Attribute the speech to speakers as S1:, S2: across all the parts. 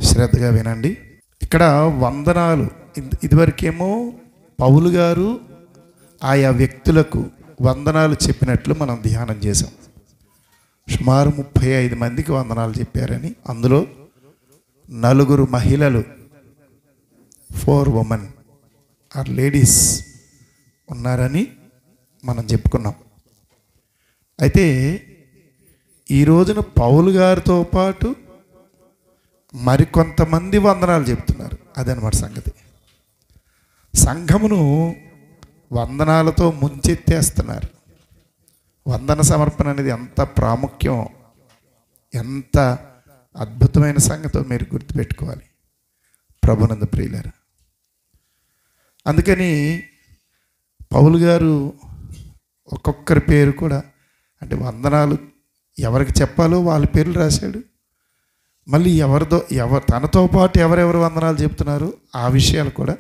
S1: శ్రద్ధగా వినండి. ఇక్కడ వందనాలు ఇదివరకేమో పౌలు గారు ఆయా వ్యక్తులకు వందనాలు చెప్పినట్లు మనం ధ్యానం చేసాం. సుమారు 35 మందికి వందనాలు చెప్పారని, అందులో 4 మహిళలు, 4 women ఆర్ లేడీస్ ఉన్నారని మనం చెప్పుకున్నాం. అయితే ఈ రోజున పౌలు గారితో పాటు మరికొంతమంది వందనాలు చెప్తున్నారు. అదనమాట సంగతి. సంఘమును వందనాలతో ముంచెత్తేస్తున్నారు. వందన సమర్పణ అనేది ఎంత ప్రాముఖ్యం, ఎంత అద్భుతమైన సంగతో మీరు గుర్తుపెట్టుకోవాలి ప్రభునందు ప్రియులారా. అందుకని పౌలు గారు ఒక్కొక్కరి పేరు కూడా, అంటే వందనాలు ఎవరికి చెప్పాలో వాళ్ళ పేర్లు రాశాడు. మళ్ళీ తనతో పాటు ఎవరెవరు వందనాలు చెప్తున్నారు ఆ విషయాలు కూడా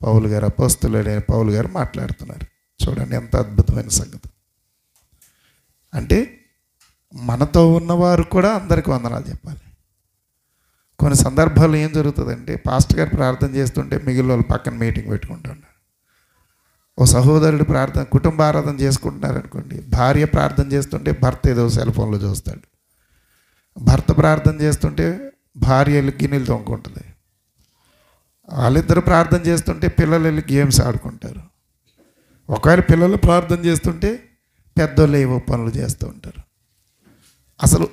S1: పౌలు గారు, అపోస్తలుడైన పౌలు గారు మాట్లాడుతున్నారు. చూడండి ఎంత అద్భుతమైన సంగతి. అంటే మనతో ఉన్నవారు కూడా అందరికీ వందనాలు చెప్పాలి. కొన్ని సందర్భాల్లో ఏం జరుగుతుందంటే, పాస్టర్ గారు ప్రార్థన చేస్తుంటే మిగిలిన వాళ్ళు పక్కన మీటింగ్ పెట్టుకుంటున్నారు. ఓ సహోదరుడు కుటుంబ ఆరాధన చేసుకుంటున్నారు అనుకోండి, భార్య ప్రార్థన చేస్తుంటే భర్త ఏదో సెల్ ఫోన్లో చూస్తాడు. భర్త ప్రార్థన చేస్తుంటే భార్య వెళ్ళి గిన్నెలు తొంగుకుంటుంది. వాళ్ళిద్దరు ప్రార్థన చేస్తుంటే పిల్లలు వెళ్ళి గేమ్స్ ఆడుకుంటారు. ఒకవేళ పిల్లలు ప్రార్థన చేస్తుంటే పెద్దోళ్ళు ఏవో పనులు చేస్తూ ఉంటారు. అసలు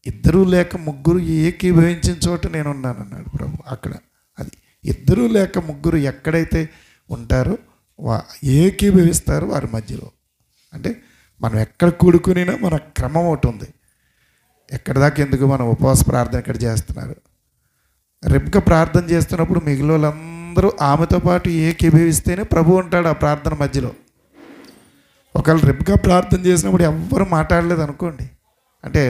S1: ఇద్దరూ లేక ముగ్గురు ఏకీభవించిన చోట నేను ఉన్నాను అన్నాడు ప్రభు. అక్కడ అది ఇద్దరూ లేక ముగ్గురు ఎక్కడైతే ఉంటారో ఏకీభవిస్తారు వారి మధ్యలో. అంటే మనం ఎక్కడ కూడుకునినా మన క్రమం ఒకటి ఉంది. ఎక్కడి దాకా ఎందుకు మనం ఉపవాస ప్రార్థన ఇక్కడ చేస్తున్నారు. రెబ్కా ప్రార్థన చేస్తున్నప్పుడు మిగిలిన వాళ్ళందరూ ఆమెతో పాటు ఏకీభవిస్తేనే ప్రభు ఉంటాడు ఆ ప్రార్థన మధ్యలో. ఒకవేళ రెబ్కా ప్రార్థన చేసినప్పుడు ఎవ్వరు మాట్లాడలేదు అనుకోండి, అంటే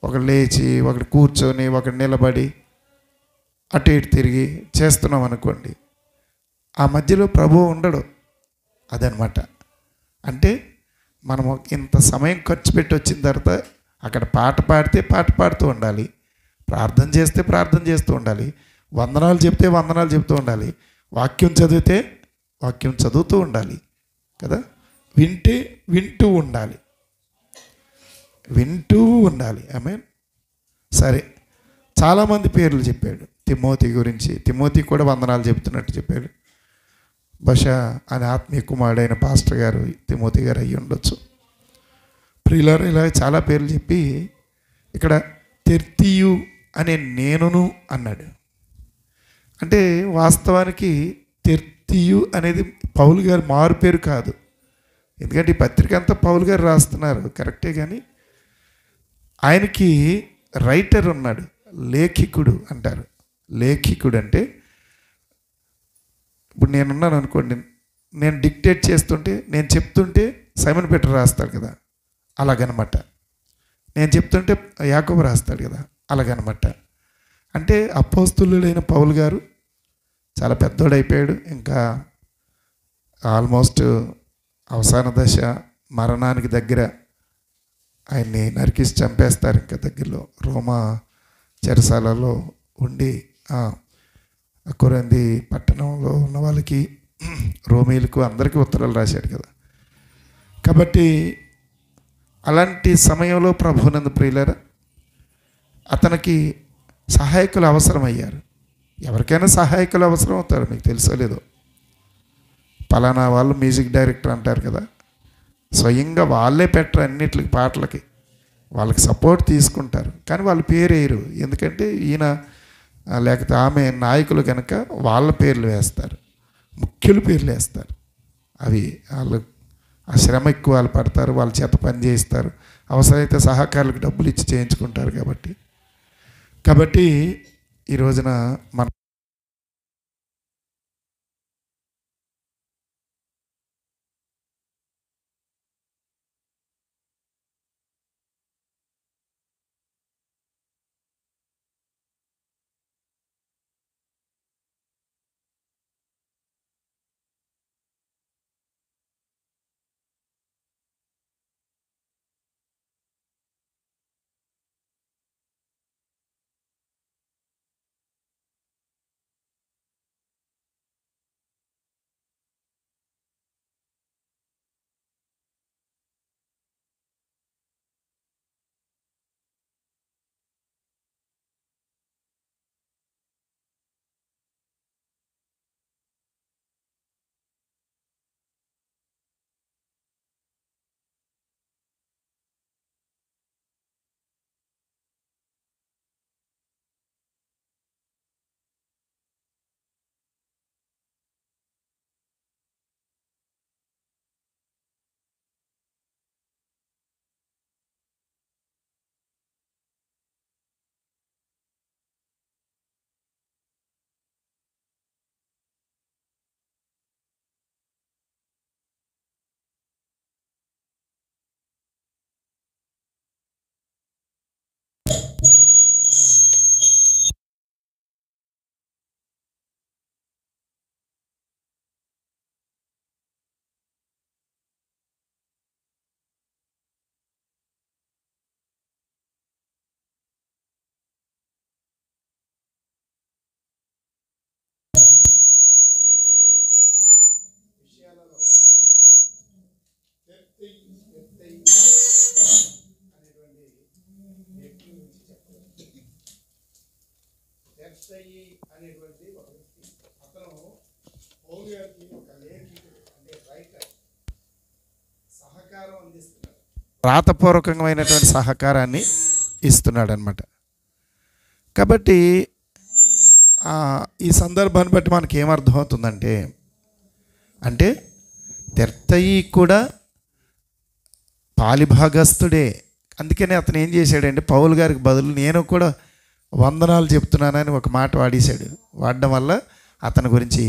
S1: ఒకడు లేచి, ఒకడు కూర్చొని, ఒకడు నిలబడి అటు ఇటు తిరిగి చేస్తున్నాం అనుకోండి, ఆ మధ్యలో ప్రభువు ఉండడు. అదనమాట. అంటే మనము ఇంత సమయం ఖర్చు పెట్టి వచ్చిన తర్వాత అక్కడ పాట పాడితే పాట పాడుతూ ఉండాలి, ప్రార్థన చేస్తే ప్రార్థన చేస్తూ ఉండాలి, వందనాలు చెప్తే వందనాలు చెప్తూ ఉండాలి, వాక్యం చదివితే వాక్యం చదువుతూ ఉండాలి కదా, వింటూ ఉండాలి. ఆమేన్. సరే, చాలామంది పేర్లు చెప్పాడు. తిమోతి గురించి, తిమోతి కూడా వందనాలు చెప్తున్నట్టు చెప్పాడు. బహుశా ఆయన ఆత్మీయ కుమారుడైన పాస్టర్ గారు తిమోతి గారు అయ్యి ఉండొచ్చు. ప్రియులారా, ఇలా చాలా పేర్లు చెప్పి ఇక్కడ తెర్తియు అనే నేనును అన్నాడు. అంటే వాస్తవానికి తెర్తియు అనేది పౌలు గారు మారు పేరు కాదు. ఎందుకంటే ఈ పత్రిక అంతా పౌలు గారు రాస్తున్నారు కరెక్టే, కానీ ఆయనకి రైటర్ ఉన్నాడు, లేఖికుడు అంటారు. లేఖికుడు అంటే ఇప్పుడు నేనున్నాను అనుకోండి, నేను డిక్టేట్ చేస్తుంటే, నేను చెప్తుంటే సైమన్ పీటర్ రాస్తాడు కదా, అలాగనమాట. నేను చెప్తుంటే యాకోబు రాస్తాడు కదా, అలాగనమాట. అంటే అపోస్తలుడైన పౌలు గారు చాలా పెద్దోడైపోయాడు. ఇంకా ఆల్మోస్ట్ అవసాన దశ, మరణానికి దగ్గర. ఆయన్ని నరికిసి చంపేస్తారు ఇంకా దగ్గరలో. రోమా చెరసాలలో ఉండి కొరింథీ పట్టణంలో ఉన్న వాళ్ళకి, రోమీలకు అందరికీ ఉత్తరాలు రాశాడు కదా. కాబట్టి అలాంటి సమయంలో ప్రభునందు ప్రియులారా, అతనికి సహాయకులు అవసరమయ్యారు. ఎవరికైనా సహాయకులు అవసరం అవుతారు, మీకు తెలుసో లేదో. పలానా వాళ్ళు మ్యూజిక్ డైరెక్టర్ అంటారు కదా, స్వయంగా వాళ్ళే పెట్టరు అన్నిటికి, పాటలకి వాళ్ళకి సపోర్ట్ తీసుకుంటారు, కానీ వాళ్ళు పేరు వేయరు. ఎందుకంటే ఈయన లేకపోతే ఆమె నాయకులు కనుక వాళ్ళ పేర్లు వేస్తారు, ముఖ్యుల పేర్లు వేస్తారు. అవి వాళ్ళు ఆ శ్రమ ఎక్కువ వాళ్ళు పడతారు, వాళ్ళ చేత పని చేయిస్తారు, అవసరమైతే సహకారులకు డబ్బులు ఇచ్చి చేయించుకుంటారు. కాబట్టి ఈ రోజున మన తెర్తయి అనేటువంటి ఒక వ్యక్తి. అతను పౌలు గారికి ఒక లేఖికుడు అంటే రైటర్ సహకారం అందిస్తున్నాడు, రాతపూర్వకమైనటువంటి సహకారాన్ని ఇస్తున్నాడు అనమాట. కాబట్టి ఈ సందర్భాన్ని బట్టి మనకి ఏమర్థమవుతుందంటే, అంటే తెర్తయి కూడా పాలిభాగస్తుడే. అందుకనే అతను ఏం చేశాడంటే పౌలు గారికి బదులు నేను కూడా వందనాలు చెప్తున్నానని ఒక మాట వాడేశాడు. వాడడం వల్ల అతని గురించి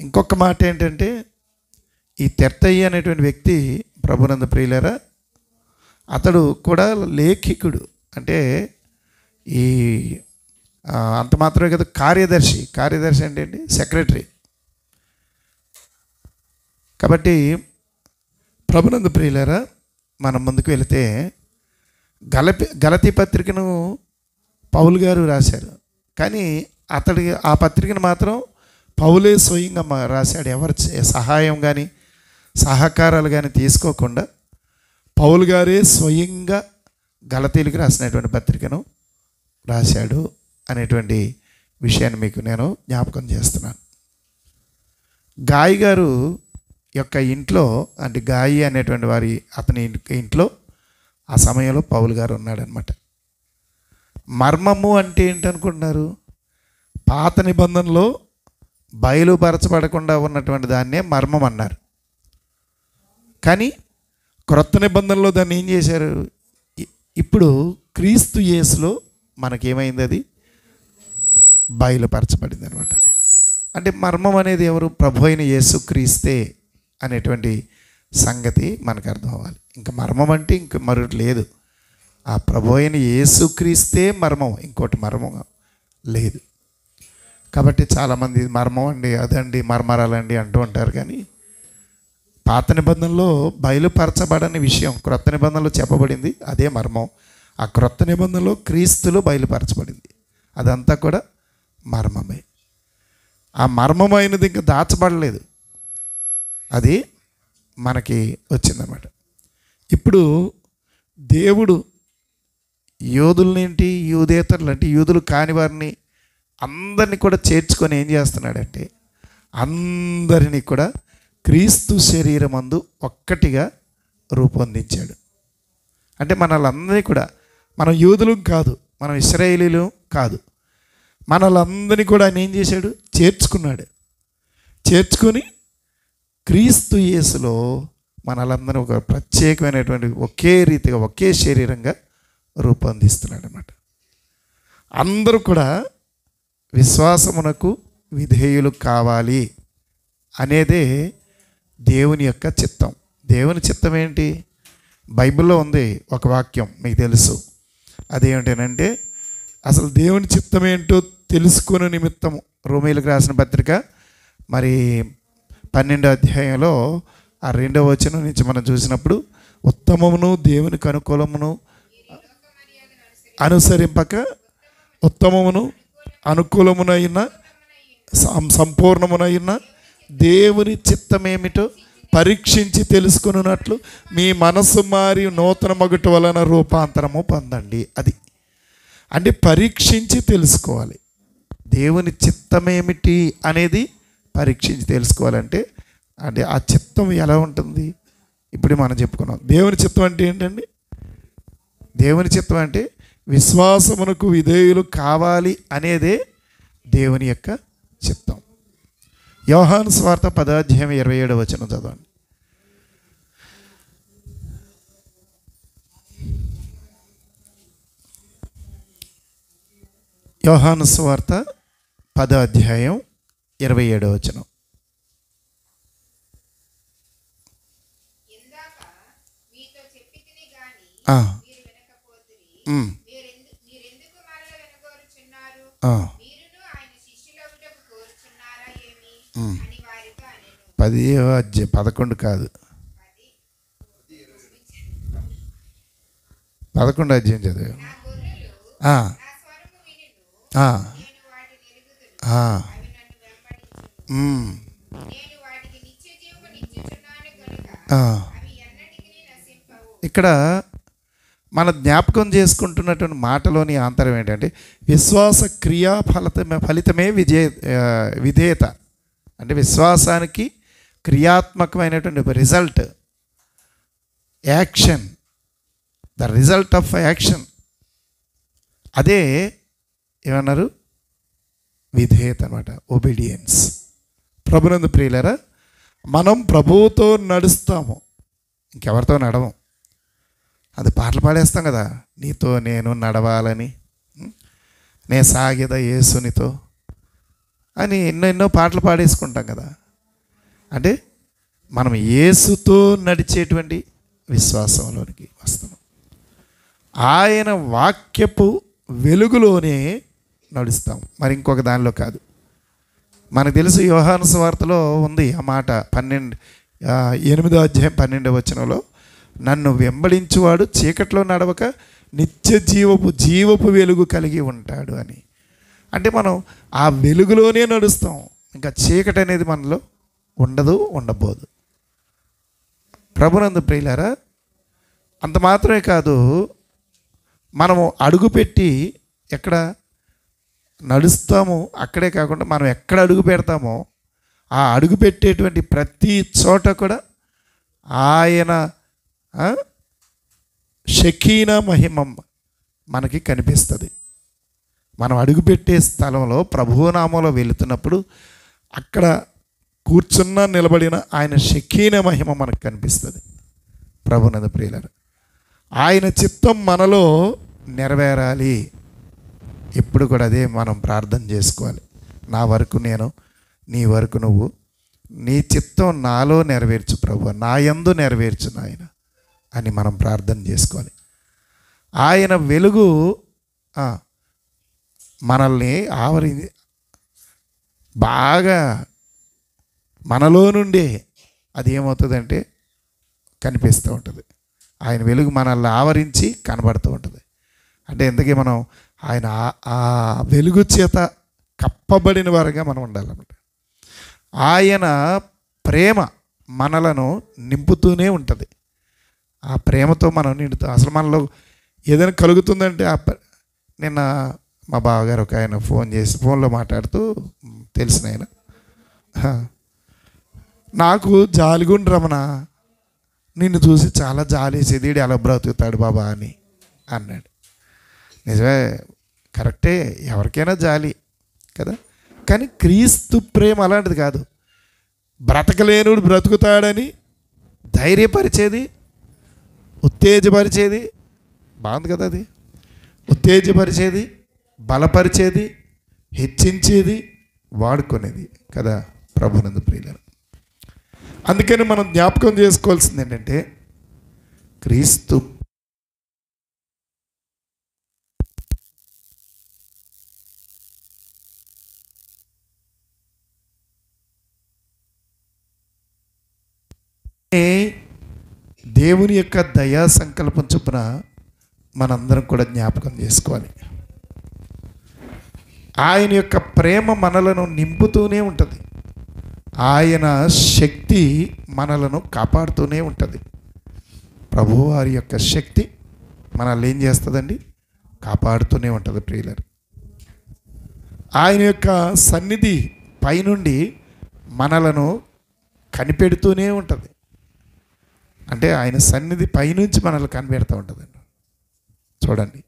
S1: ఇంకొక మాట ఏంటంటే, ఈ తెర్తయి అనేటువంటి వ్యక్తి ప్రభునందు ప్రియులారా, అతడు కూడా లేఖికుడు. అంటే ఈ అంత మాత్రమే కదా, కార్యదర్శి అంటే ఏంటి, సెక్రటరీ. కాబట్టి ప్రభునందు ప్రియులారా, మనం ముందుకు వెళితే గలతీ పత్రికను పౌలు గారు రాశారు. కానీ ఆ పత్రికను మాత్రం పౌలే స్వయంగా రాశాడు. ఎవరి సహాయం కానీ సహకారాలు కానీ తీసుకోకుండా పౌలు గారే స్వయంగా గలతీలకు రాసినటువంటి పత్రికను రాశాడు అనేటువంటి విషయాన్ని మీకు నేను జ్ఞాపకం చేస్తున్నాను. గాయి గారు యొక్క ఇంట్లో, అంటే గాయి అనేటువంటి అతని ఇంట్లో ఆ సమయంలో పౌలు గారు ఉన్నాడనమాట. మర్మము అంటే ఏంటనుకుంటున్నారు? పాత నిబంధనలో బయలుపరచబడకుండా ఉన్నటువంటి దాన్నే మర్మం అన్నారు. కానీ క్రొత్త నిబంధనలో దాన్ని ఏం చేశారు? ఇప్పుడు క్రీస్తు యేసులో మనకేమైంది? అది బయలుపరచబడింది అనమాట. అంటే మర్మం అనేది ఎవరు? ప్రభు అయిన యేసు క్రీస్తే అనేటువంటి సంగతి మనకు అర్థం అవ్వాలి. ఇంకా మర్మం అంటే ఇంక మరొకటి లేదు. ఆ ప్రభు అయిన యేసు క్రీస్తే మర్మం, ఇంకోటి మర్మం లేదు. కాబట్టి చాలామంది మర్మం అండి, అదండి, మర్మరాలండి అంటూ ఉంటారు. కానీ పాత నిబంధనలో బయలుపరచబడని విషయం క్రొత్త నిబంధనలో చెప్పబడింది, అదే మర్మం. ఆ క్రొత్త నిబంధనలో క్రీస్తులో బయలుపరచబడింది, అదంతా కూడా మర్మమే. ఆ మర్మమైనది ఇంకా దాచబడలేదు, అది మనకి వచ్చిందన్నమాట. ఇప్పుడు దేవుడు యూదులనేంటి, యూదేతరులు అంటే యూదులు కాని వారిని అందరినీ కూడా చేర్చుకొని ఏం చేస్తున్నాడంటే, అందరినీ కూడా క్రీస్తు శరీరమందు ఒక్కటిగా రూపొందించాడు. అంటే మనలందరినీ కూడా, మనం యూదులు కాదు, మనం ఇశ్రాయేలీలు కాదు, మనలందరినీ కూడా ఆయన ఏం చేశాడు? చేర్చుకొని క్రీస్తు యేసులో మనలందరూ ఒక ప్రత్యేకమైనటువంటి ఒకే రీతిగా ఒకే శరీరంగా రూపొందిస్తున్నాడు అన్నమాట. అందరూ కూడా విశ్వాసమునకు విధేయులు కావాలి అనేదే దేవుని యొక్క చిత్తం. దేవుని చిత్తం ఏంటి? బైబిల్లో ఉంది ఒక వాక్యం, మీకు తెలుసు. అదేమిటంటే, అసలు దేవుని చిత్తం ఏంటో తెలుసుకునే నిమిత్తం రోమీయులకు రాసిన పత్రిక మరి 12వ అధ్యాయంలో ఆ 2వ వచనం నుంచి మనం చూసినప్పుడు, ఉత్తమమును దేవునికి అనుకూలమును అనుసరింపక ఉత్తమమును అనుకూలమునైన సంపూర్ణమునైన దేవుని చిత్తమేమిటో పరీక్షించి తెలుసుకున్నట్లు మీ మనస్సు మారి నూతన మగుట వలన రూపాంతరము పొందండి. అది అంటే పరీక్షించి తెలుసుకోవాలి. దేవుని చిత్తమేమిటి అనేది పరీక్షించి తెలుసుకోవాలంటే, అంటే ఆ చిత్తం ఎలా ఉంటుంది? ఇప్పుడు మనం చెప్పుకున్నాం. దేవుని చిత్తం అంటే ఏంటండి? దేవుని చిత్తం అంటే విశ్వాసమునకు విధేయులు కావాలి అనేదే దేవుని యొక్క చిత్తం. యోహాను సువార్త 10వ అధ్యాయం 27వ వచనం చదవండి. యోహాను సువార్త 10వ అధ్యాయం 27వ వచనం. పదిహేవ అధ్యాయం 11 కాదు, 11వ అధ్యాయం చదివా. ఇక్కడ మన జ్ఞాపకం చేసుకుంటున్నటువంటి మాటలోని ఆంతరం ఏంటంటే విశ్వాస క్రియా ఫలితమే విధేయత. అంటే విశ్వాసానికి క్రియాత్మకమైనటువంటి result, action, the result of action. అదే ఏమన్నారు? విధేయత అనమాట, ఒబీడియన్స్. ప్రభునందు ప్రియులారా, మనం ప్రభువుతో నడుస్తాము, ఇంకెవరితో నడవం. అది పాటలు పాడేస్తాం కదా, నీతో నేను నడవాలని, నే సాగిద యేసునితో అని ఎన్నో పాటలు పాడేసుకుంటాం కదా. అంటే మనం యేసుతో నడిచేటువంటి విశ్వాసంలోనికి వస్తున్నాం. ఆయన వాక్యపు వెలుగులోనే నడుస్తాం, మరి ఇంకొక దానిలో కాదు. మనకు తెలుసు యోహాను సువార్తలో ఉంది ఆ మాట, 8వ అధ్యాయం 12వ వచనంలో, నన్ను వెంబడించువాడు చీకట్లో నడవక నిత్య జీవపు వెలుగు కలిగి ఉంటాడు అని. అంటే మనం ఆ వెలుగులోనే నడుస్తాం, ఇంకా చీకటి అనేది మనలో ఉండదు, ఉండబోదు. ప్రభునందు ప్రియులారా, అంత మాత్రమే కాదు, మనము అడుగుపెట్టి ఎక్కడ నడుస్తామో అక్కడే కాకుండా మనం ఎక్కడ అడుగు పెడతామో ఆ అడుగు పెట్టేటువంటి ప్రతి చోట కూడా ఆయన షకీనా మహిమ మనకి కనిపిస్తుంది. మనం అడుగుపెట్టే స్థలంలో ప్రభువు నామంలో వెళుతున్నప్పుడు అక్కడ కూర్చున్న నిలబడిన ఆయన షకీనా మహిమ మనకు కనిపిస్తుంది. ప్రభునందు ప్రియులారా, ఆయన చిత్తం మనలో నెరవేరాలి. ఎప్పుడు కూడా అదే మనం ప్రార్థన చేసుకోవాలి. నా వరకు నేను, నీ వరకు నువ్వు, నీ చిత్తం నాలో నెరవేర్చు ప్రభు, నా యందు నెరవేర్చు నాయన అని మనం ప్రార్థన చేసుకోవాలి. ఆయన వెలుగు మనల్ని బాగా మనలో నుండే అది ఏమవుతుందంటే కనిపిస్తూ ఉంటుంది. ఆయన వెలుగు మనల్ని ఆవరించి కనబడుతూ ఉంటుంది. అంటే ఎందుకే మనం ఆయన ఆ వెలుగు చేత కప్పబడిన వారుగా మనం ఉండాలన్నమాట. ఆయన ప్రేమ మనలను నింపుతూనే ఉంటుంది. ఆ ప్రేమతో మనం నిండుతాం. అసలు మనలో ఏదైనా కలుగుతుందంటే నిన్న మా బావగారు ఒక ఆయన ఫోన్ చేసి ఫోన్లో మాట్లాడుతూ తెలిసిన ఆయన, నాకు జాలిగుండు రమణ, నిన్ను చూసి చాలా జాలేసేది, వీడు ఎలా బ్రతుకుతాడు బాబా అని అన్నాడు. నిజమే, కరెక్టే, ఎవరికైనా జాలి కదా. కానీ క్రీస్తు ప్రేమ అలాంటిది కాదు. బ్రతకలేనుడు బ్రతుకుతాడని ధైర్యపరిచేది, ఉత్తేజపరిచేది, బాగుంది కదా. అది ఉత్తేజపరిచేది, బలపరిచేది, హెచ్చించేది, వాడుకునేది కదా ప్రభునందు ప్రియులారా. అందుకని మనం జ్ఞాపకం చేసుకోవాల్సింది ఏంటంటే క్రీస్తు దేవుని యొక్క దయా సంకల్పం చొప్పున మనందరం కూడా జ్ఞాపకం చేసుకోవాలి. ఆయన యొక్క ప్రేమ మనలను నింపుతూనే ఉంటుంది. ఆయన శక్తి మనలను కాపాడుతూనే ఉంటుంది. ప్రభువు వారి యొక్క శక్తి మనల్ని ఏం చేస్తుందండి? కాపాడుతూనే ఉంటుంది ప్రియులారా. ఆయన యొక్క సన్నిధి పైనుండి మనలను కనిపెడుతూనే ఉంటుంది. అంటే ఆయన సన్నిధి పైనుంచి మనల్ని కనిపెడుతూ ఉంటుందండి. చూడండి,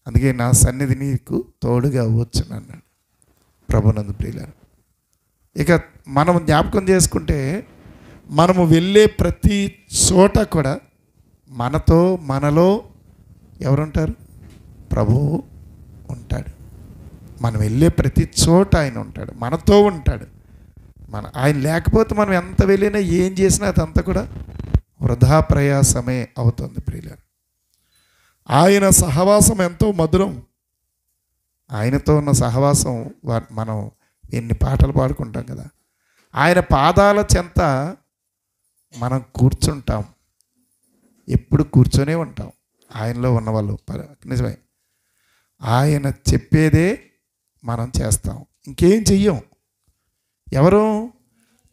S1: అందుకే నా సన్నిధి నీకు తోడుగా అవ్వచ్చు అన్నాడు ప్రభునందు ప్రియులారా. ఇక మనం జ్ఞాపకం చేసుకుంటే మనము వెళ్ళే ప్రతి చోట కూడా మనలో ఎవరుంటారు? ప్రభువు ఉంటాడు. మనం వెళ్ళే ప్రతి చోట ఆయన ఉంటాడు, మనతో ఉంటాడు. ఆయన లేకపోతే మనం ఎంత వెళ్ళినా ఏం చేసినా అదంతా కూడా వృధా ప్రయాసమే అవుతుంది ప్రియులారా. ఆయన సహవాసం ఎంతో మధురం. ఆయనతో ఉన్న సహవాసం మనం ఎన్ని పాటలు పాడుకుంటాం కదా. ఆయన పాదాల చెంత మనం కూర్చుంటాం, ఎప్పుడు కూర్చొనే ఉంటాం. ఆయనలో ఉన్నవాళ్ళు నిజమే. ఆయన చెప్పేదే మనం చేస్తాం, ఇంకేం చెయ్యం. ఎవరు?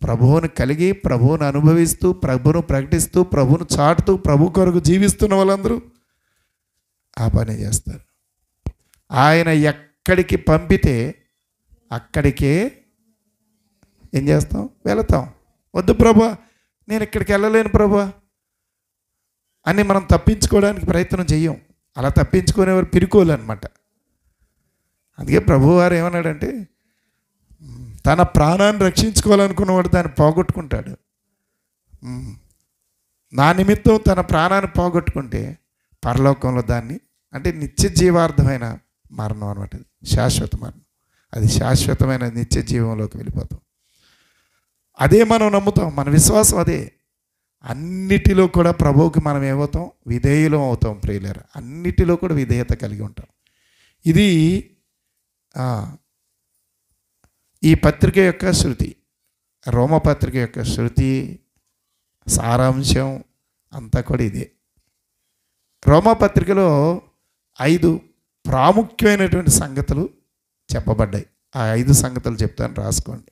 S1: ప్రభువుని కలిగి, ప్రభువుని అనుభవిస్తూ, ప్రభువును ప్రకటిస్తూ, ప్రభువును చాటుతూ, ప్రభు కొరకు జీవిస్తున్న వాళ్ళందరూ ఆ పని చేస్తారు. ఆయన ఎక్కడికి పంపితే అక్కడికే ఏం చేస్తాం? వెళతాం. వద్దు ప్రభా, నేను ఇక్కడికి వెళ్ళలేను ప్రభా అని మనం తప్పించుకోవడానికి ప్రయత్నం చెయ్యం. అలా తప్పించుకునేవారు పిరుకోలన్నమాట. అందుకే ప్రభువారు ఏమన్నాడంటే, తన ప్రాణాన్ని రక్షించుకోవాలనుకున్నవాడు దాన్ని పోగొట్టుకుంటాడు. నా నిమిత్తం తన ప్రాణాన్ని పోగొట్టుకుంటే పరలోకంలో దాన్ని, అంటే నిత్య జీవార్థమైన మరణం అనమాట, శాశ్వత మరణం. అది శాశ్వతమైన నిత్య జీవంలోకి వెళ్ళిపోతాం. అదే మనం నమ్ముతాం, మన విశ్వాసం అదే. అన్నిటిలో కూడా ప్రభువుకి మనం ఏమవుతాం? విధేయులం అవుతాం ప్రియులారా. అన్నిటిలో కూడా విధేయత కలిగి ఉంటాం. ఇది ఈ పత్రిక యొక్క శృతి, రోమపత్రిక యొక్క శృతి సారాంశం అంతా కూడా ఇదే. రోమపత్రికలో 5 ప్రాముఖ్యమైనటువంటి సంగతులు చెప్పబడ్డాయి. ఆ 5 సంగతులు చెప్తాను, రాసుకోండి.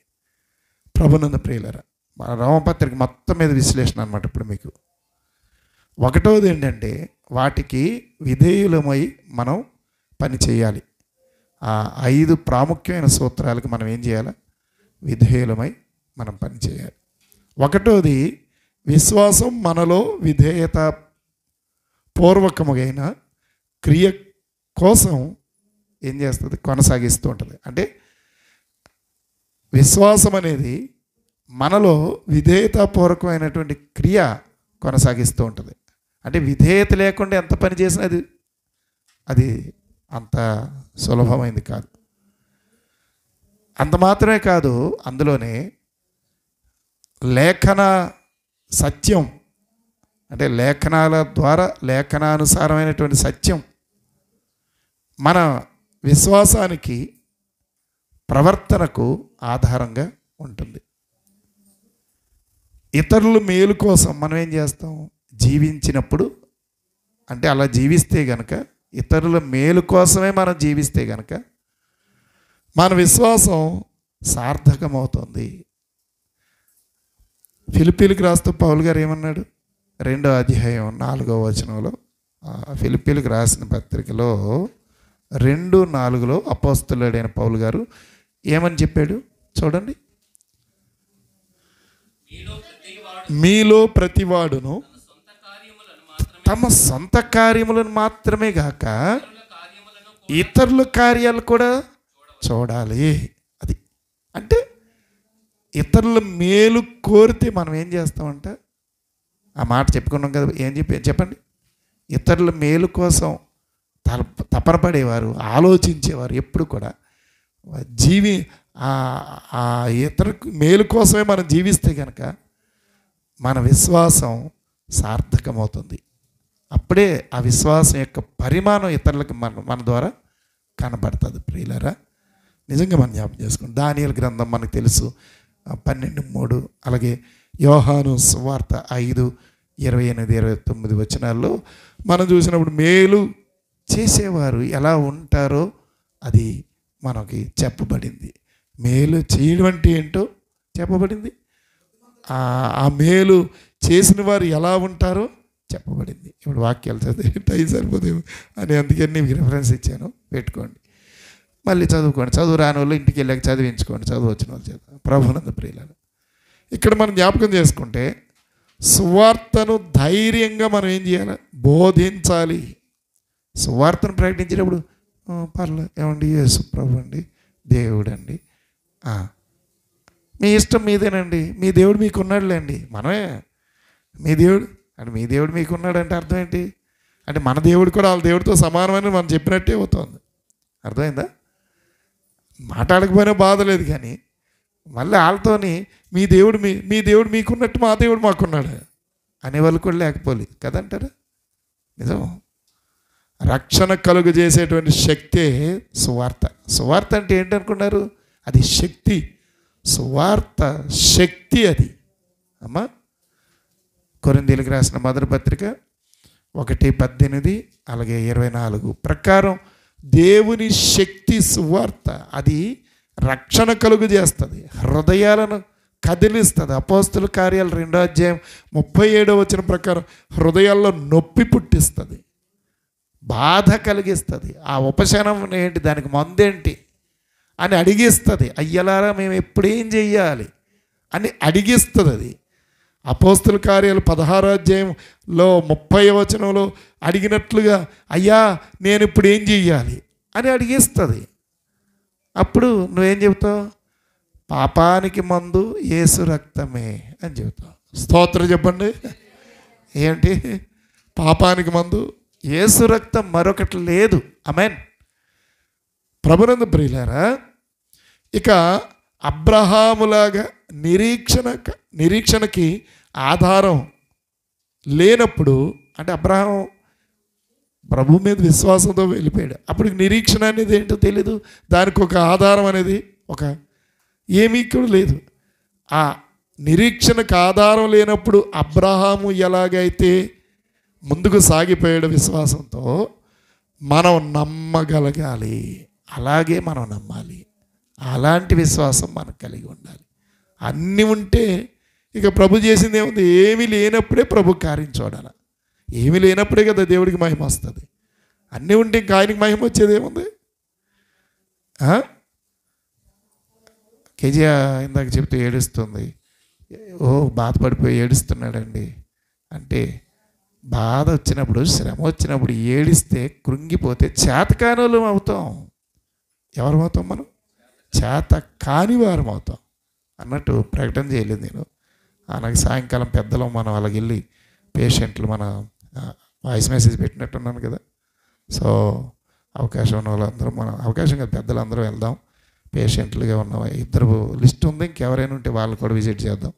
S1: ప్రభునందు ప్రియులారా, మన రోమపత్రిక మొత్తం మీద విశ్లేషణ అనమాట. ఇప్పుడు మీకు 1వది ఏంటంటే, వాటికి విధేయులమై మనం పని చేయాలి. ఆ 5 ప్రాముఖ్యమైన సూత్రాలకు మనం ఏం చేయాలి? విధేయులమై మనం పని చేయాలి. 1వది, విశ్వాసం మనలో విధేయత పూర్వకమైన క్రియ కోసం ఏం చేస్తుంది? కొనసాగిస్తూ ఉంటుంది. అంటే విశ్వాసం అనేది మనలో విధేయతాపూర్వకమైనటువంటి క్రియ కొనసాగిస్తూ ఉంటుంది. అంటే విధేయత లేకుండా ఎంత పని చేసినా అది అంత సులభమైంది కాదు. అంత మాత్రమే కాదు, అందులోనే లేఖన సత్యం, అంటే లేఖనాల ద్వారా లేఖనానుసారమైనటువంటి సత్యం మన విశ్వాసానికి, ప్రవర్తనకు ఆధారంగా ఉంటుంది. ఇతరుల మేలు కోసం మనం ఏం చేస్తాం? జీవించినప్పుడు, అంటే అలా జీవిస్తే గనక, ఇతరుల మేలు కోసమే మనం జీవిస్తే గనక మన విశ్వాసం సార్థకమవుతుంది. ఫిలిప్పీలకు రాస్తూ పౌలు గారు ఏమన్నాడు? 2వ అధ్యాయం 4వ వచనంలో, ఫిలిప్పీలకు రాసిన పత్రికలో 2:4లో అపోస్తలుడైన పౌలు గారు ఏమని చెప్పాడు చూడండి. మీలో ప్రతివాడును తమ సొంత కార్యములను మాత్రమే గాక ఇతరుల కార్యాలు కూడా చూడాలి. అది అంటే ఇతరుల మేలు కోరితే మనం ఏం చేస్తామంట? ఆ మాట చెప్పుకున్నాం కదా, ఏం చెప్పండి. ఇతరుల మేలు కోసం తపన పడేవారు, ఆలోచించేవారు, ఎప్పుడు కూడా ఇతర మేలు కోసమే మనం జీవిస్తే కనుక మన విశ్వాసం సార్థకమవుతుంది. అప్పుడే ఆ విశ్వాసం యొక్క పరిమాణం ఇతరులకు మన ద్వారా కనబడుతుంది. ప్రియులారా, నిజంగా మనం జ్ఞాపకం చేసుకోండి. దానియేలు గ్రంథం మనకు తెలుసు, 12:3. అలాగే యోహాను సువార్త 5:28-29 వచనాల్లో మనం చూసినప్పుడు మేలు చేసేవారు ఎలా ఉంటారో అది మనకి చెప్పబడింది. మేలు చేయడం అంటే ఏంటో చెప్పబడింది. ఆ మేలు చేసిన వారు ఎలా ఉంటారో చెప్పబడింది. ఇప్పుడు వాక్యాలు చదివి టైం సరిపోదేమో అని అందుకని మీకు రిఫరెన్స్ ఇచ్చాను, పెట్టుకోండి. మళ్ళీ చదువుకోండి. చదువు రాని వాళ్ళు ఇంటికి వెళ్ళాక చదివించుకోండి, చదువు వచ్చిన వాళ్ళు చదువు. ప్రభునందు ప్రియులారా, ఇక్కడ మనం జ్ఞాపకం చేసుకుంటే సువార్తను ధైర్యంగా మనం ఏం చేయాలి? బోధించాలి. సువార్తను ప్రకటించేటప్పుడు పర్లేదు ఏమండి, యేసు ప్రభు అండి, దేవుడు అండి, మీ ఇష్టం మీదేనండి, మీ దేవుడు మీకు ఉన్నాడులేండి, మనమే మీ దేవుడు అంటే మీ దేవుడు మీకు ఉన్నాడంటే అర్థం ఏంటి? అంటే మన దేవుడు కూడా వాళ్ళ దేవుడితో సమానమని మనం చెప్పినట్టే అవుతుంది. అర్థమైందా? మాట్లాడకపోయినా బాధ లేదు, కానీ మళ్ళీ వాళ్ళతోని మీ దేవుడు మీకున్నట్టు మా దేవుడు మాకున్నాడు అనేవాళ్ళు కూడా లేకపోలేదు కదంటారా? నిజం. రక్షణ కలుగు చేసేటువంటి శక్తే సువార్త. సువార్త అంటే ఏంటనుకున్నారు? అది శక్తి. సువార్త శక్తి అది. అమ్మా, కొరింథీయులకు రాసిన మొదటి పత్రిక 1:18 అలాగే 24 ప్రకారం దేవుని శక్తి సువార్త అది రక్షణ కలుగు చేస్తుంది, హృదయాలను కదిలిస్తుంది. అపోస్తుల కార్యాలు 2వ అధ్యాయం 37వ వచనం ప్రకారం హృదయాల్లో నొప్పి పుట్టిస్తుంది. బాధ కలిగిస్తుంది. ఆ ఉపశమనం ఏంటి, దానికి మందేంటి అని అడిగిస్తుంది. అయ్యలారా మేము ఎప్పుడేం చెయ్యాలి అని అడిగిస్తుంది. అది అపోస్తుల కార్యాలు 16వ అధ్యాయంలో 30వ వచనంలో అడిగినట్లుగా అయ్యా నేను ఇప్పుడు ఏం చెయ్యాలి అని అడిగిస్తుంది. అప్పుడు నువ్వేం చెబుతావు? పాపానికి మందు యేసు రక్తమే అని చెబుతావు. స్తోత్రం చెప్పండి. ఏంటి పాపానికి మందు? యేసు రక్తం, మరొకటి లేదు. ఆమేన్. ప్రభునందు ప్రియులారా, ఇక అబ్రహాములాగా నిరీక్షణకి ఆధారం లేనప్పుడు, అంటే అబ్రహాం ప్రభు మీద విశ్వాసంతో వెళ్ళిపోయాడు. అప్పుడు నిరీక్షణ అనేది ఏంటో తెలీదు, దానికి ఒక ఆధారం అనేది ఏమీ కూడా లేదు. ఆ నిరీక్షణకు ఆధారం లేనప్పుడు అబ్రహాము ఎలాగైతే ముందుకు సాగిపోయాడు విశ్వాసంతో, మనం నమ్మగలగాలి. అలాగే మనం నమ్మాలి. అలాంటి విశ్వాసం మనకు కలిగి ఉండాలి. అన్నీ ఉంటే ఇక ప్రభు చేసింది ఏముంది? ఏమీ లేనప్పుడే ప్రభు కార్యం చూడాలి. ఏమీ లేనప్పుడే కదా దేవుడికి మహిమ వస్తుంది. అన్నీ ఉంటే ఇంకా ఆయనకి మహిమ వచ్చేది ఏముంది? కేజీ ఇందాక చెప్తే ఏడుస్తుంది. బాధపడిపోయి ఏడుస్తున్నాడండి అంటే, బాధ వచ్చినప్పుడు, శ్రమ వచ్చినప్పుడు ఏడిస్తే, కృంగిపోతే చేతకానులం అవుతాం. ఎవరమవుతాం మనం? చేత కాని వారం అవుతాం అన్నట్టు ప్రకటన చేయలేదు నేను. అలాగే సాయంకాలం పెద్దలు మనం అలాగ వెళ్ళి పేషెంట్లు మన వాయిస్ మెసేజ్ పెట్టినట్టున్నాను కదా. సో అవకాశం ఉన్న వాళ్ళందరూ, మనం అవకాశం కదా పెద్దలందరూ వెళ్దాం. పేషెంట్లుగా ఉన్న 2 లిస్ట్ ఉంది, ఇంకెవరైనా ఉంటే వాళ్ళు కూడా విజిట్ చేద్దాం.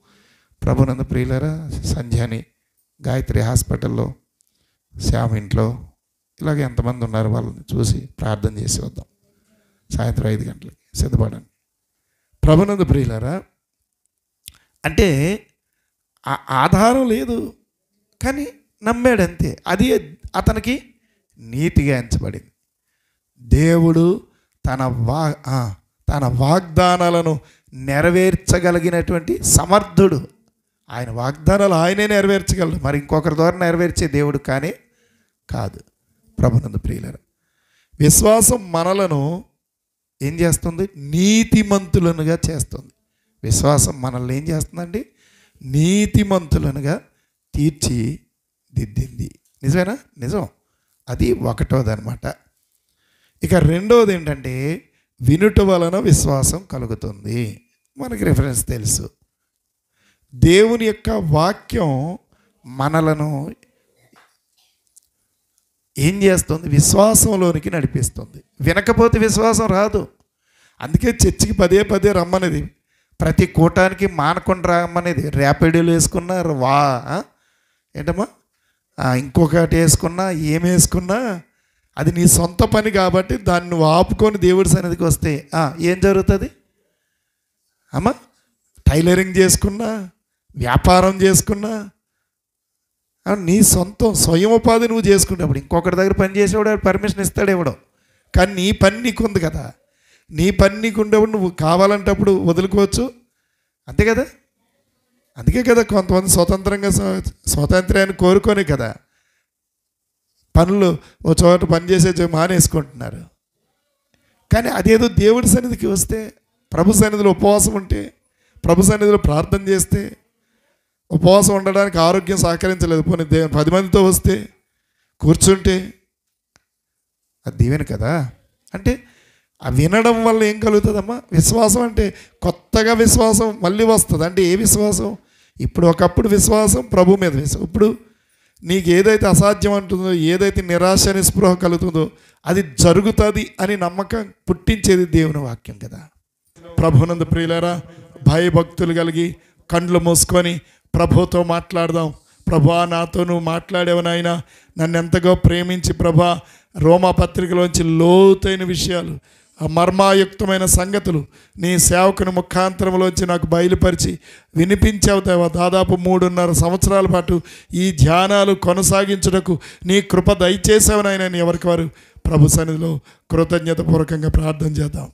S1: ప్రభునందు ప్రియులారా, సంధ్యాని గాయత్రి హాస్పిటల్లో, శ్యామ్ ఇంట్లో, ఇలాగ ఎంతమంది ఉన్నారు వాళ్ళని చూసి ప్రార్థన చేసి వద్దాం. సాయంత్రం 5 గంటలకి సిద్ధపడండి. ప్రభునందు ప్రియులారా, అంటే ఆ ఆధారం లేదు కానీ నమ్మాడంతే. అది అతనికి నీతిగా ఎంచబడింది. దేవుడు తన వాగ్దానాలను నెరవేర్చగలిగినటువంటి సమర్థుడు. ఆయన వాగ్దానాలు ఆయనే నెరవేర్చగలడు, మరి ఇంకొకరి ద్వారా నెరవేర్చే దేవుడు కానీ కాదు. ప్రభునందు ప్రియులారా, విశ్వాసం మనలను ఏం చేస్తుంది? నీతిమంతులనుగా చేస్తుంది. విశ్వాసం మనల్ని ఏం చేస్తుందండి? నీతిమంతులనుగా తీర్చిదిద్దింది. నిజమేనా? నిజం. అది ఒకటోది అనమాట. ఇక రెండవది ఏంటంటే, వినుట వలన విశ్వాసం కలుగుతుంది. మనకి రిఫరెన్స్ తెలుసు. దేవుని యొక్క వాక్యం మనలను ఏం చేస్తుంది? విశ్వాసంలోనికి నడిపిస్తుంది. వినకపోతే విశ్వాసం రాదు. అందుకే చర్చికి పదే రమ్మనేది, ప్రతి కూటానికి మానకుండా రమ్మనేది. ర్యాపిడోలు వేసుకున్నా ఏంటమ్మా ఇంకొకటి వేసుకున్నా, ఏం వేసుకున్నా అది నీ సొంత పని కాబట్టి దాన్ని నువ్వు ఆపుకొని దేవుడి సన్నిధికి వస్తే ఏం జరుగుతుంది అమ్మా? టైలరింగ్ చేసుకున్నా, వ్యాపారం చేసుకున్నా, నీ స్వయం ఉపాధి నువ్వు చేసుకునేప్పుడు ఇంకొకటి దగ్గర పని చేసేవాడు పర్మిషన్ ఇస్తాడు ఇవ్వడం. కానీ నీ పని నీకుంది కదా. నీ పని నీకు ఉండేప్పుడు నువ్వు కావాలంటప్పుడు వదులుకోవచ్చు, అంతే కదా. అందుకే కదా కొంతమంది స్వాతంత్ర్యాన్ని కోరుకొని కదా పనులు ఓ చోట పని చేసే మానేసుకుంటున్నారు. కానీ అదేదో దేవుడి సన్నిధికి వస్తే, ప్రభు సన్నిధిలో ఉపవాసం ఉంటే, ప్రభు సన్నిధిలో ప్రార్థన చేస్తే, ఉపవాసం ఉండడానికి ఆరోగ్యం సహకరించలేదు, పోనీ 10 మందితో వస్తే కూర్చుంటే అది దీవెన కదా. అంటే ఆ వినడం వల్ల ఏం కలుగుతుందమ్మా? విశ్వాసం అంటే కొత్తగా విశ్వాసం మళ్ళీ వస్తుంది. అంటే ఏ విశ్వాసం? ఇప్పుడు ఒకప్పుడు విశ్వాసం ప్రభు మీద విశ్వాసం. ఇప్పుడు నీకు ఏదైతే అసాధ్యం అంటుందో, ఏదైతే నిరాశ నిస్పృహ కలుగుతుందో అది జరుగుతుంది అని నమ్మకం పుట్టించేది దేవుని వాక్యం కదా. ప్రభునందు ప్రియులారా, భయభక్తులు కలిగి కండ్లు మూసుకొని ప్రభుతో మాట్లాడదాం. ప్రభా, నాతో నువ్వు మాట్లాడేవు నాయనా, నన్ను ఎంతగా ప్రేమించి ప్రభా, రోమా పత్రికలోంచి లోతైన విషయాలు, మర్మాయుక్తమైన సంగతులు నీ సేవకుని ముఖాంతరంలోంచి నాకు బయలుపరిచి వినిపించావు దేవా. దాదాపు 3.5 సంవత్సరాల పాటు ఈ ధ్యానాలు కొనసాగించుటకు నీ కృప దయచేసావు నాయనా. ఎవరికి వారు ప్రభు సన్నిధిలో కృతజ్ఞతాపూర్వకంగా ప్రార్థన చేద్దాం.